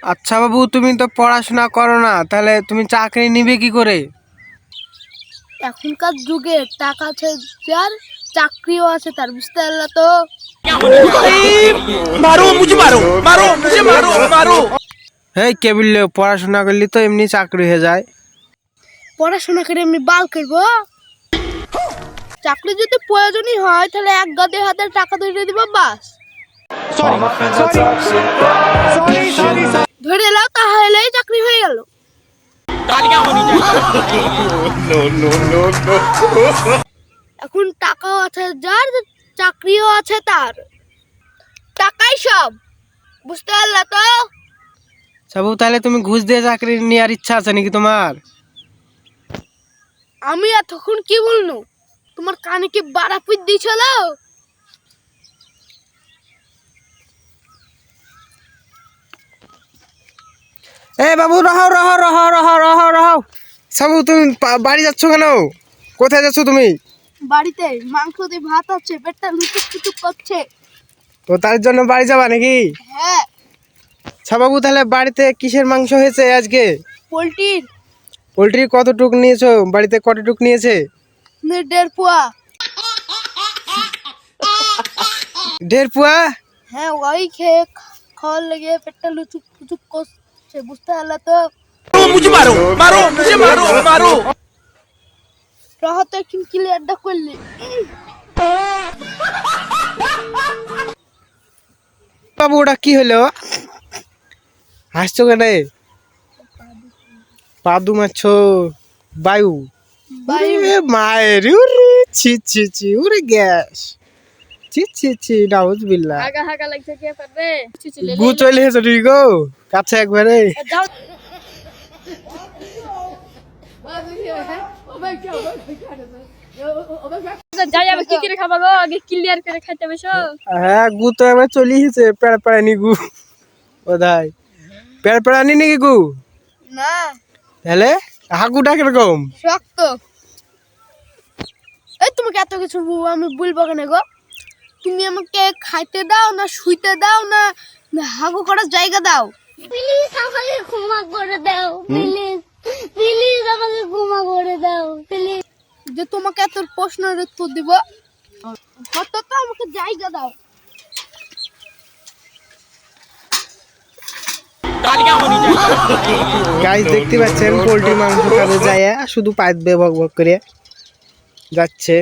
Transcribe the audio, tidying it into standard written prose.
আচ্ছা বাবু, তুমি তো পড়াশোনা করো না, তাহলে তুমি চাকরি নিবে কি করে? এখনকার যুগে টাকা আছে যার, চাকরিও আছে তার, বুঝতে পারলা তো? এই কে বললো পড়াশোনা করলে তো এমনি চাকরি হয়ে যায়? পড়াশোনা করে এমনি বাল করবো? চাকরি যদি প্রয়োজনই হয় তাহলে এক গাদে হাতে টাকা ধরে দিব, বাস। ধরে এলাও তাহলেই চাকরি হয়ে গেল। এখন টাকাও আছে যার, চাকরিও আছে তার, টাকাই সব, বুঝতে পারলা তো? বাবু, তাহলে তুমি ঘুষ দিয়ে চাকরি নেওয়ার ইচ্ছা আছে নাকি তোমার? আমি এতক্ষণ কি বলনু? তোমার কানে কি বাড়াপিট দিয়েছিল? এ বাবু, রহো রহো রহো রহো রহো রহো। বাবু, তুমি বাড়ি যাচ্ছ কেন? কোথায় যাচ্ছ তুমি? বাড়িতে মাংস দিয়ে ভাত আছে, পেটটা লুচুক লুচুক করছে। তো তার জন্য বাড়ি যাবা নাকি? হ্যাঁ। বাবু, তাহলে বাড়িতে কিসের মাংস হয়েছে আজকে? পোলট্রির। পোলট্রি কতটুক নিয়েছো? বাড়িতে কতটুক নিয়েছে? 1.5 পোয়া। 1.5 পোয়া? হ্যাঁ, ওই খেয়ে খাওয়ার লেগে পেটটা লুচুক লুচুক করছে, বুঝতে পারলা তো? রহত একটু ক্লিয়ারটা করলি। বাবু, ওটা কি হলো? হাসছো কেন? পাদু মারছ? বায়ু? মায়ের ছি ছি ছি, উরে গ্যাস, ছি ছি ছি, নাউজুবিল্লাহ। হাগা হাগা লাগছে, কে পারবে? গু চলে এসেছে তুই গো কাছে একবারে। যাও। যাই যাবে কি করে খাবা গো? আগে ক্লিয়ার করে খাইতে বসো। হ্যাঁ, গু তো এবার চলে এসেছে, পেড় পেড়ানি গু বোধহয়। পেড় পেড়ানি নাকি গু? না, তাহলে হাগুটা কিরকম? শক্ত। এই তোমাকে এত কিছু আমি বলবো কেন গো? তুমি আমাকে খাইতে দাও না, শুইতে দাও না, হাগু করার জায়গা দাও। প্লিজ আমাকে ক্ষমা করে দাও, প্লিজ প্লিজ আমাকে ক্ষমা করে দাও, প্লিজ। যে তোমাকে এত প্রশ্নের উত্তর দিব, কত তো আমাকে জায়গা দাও। গাইস, দেখতে পাচ্ছেন পোল্ট্রি মাংস খাবে যায়, শুধু পাইপ বে বক বক করে যাচ্ছে।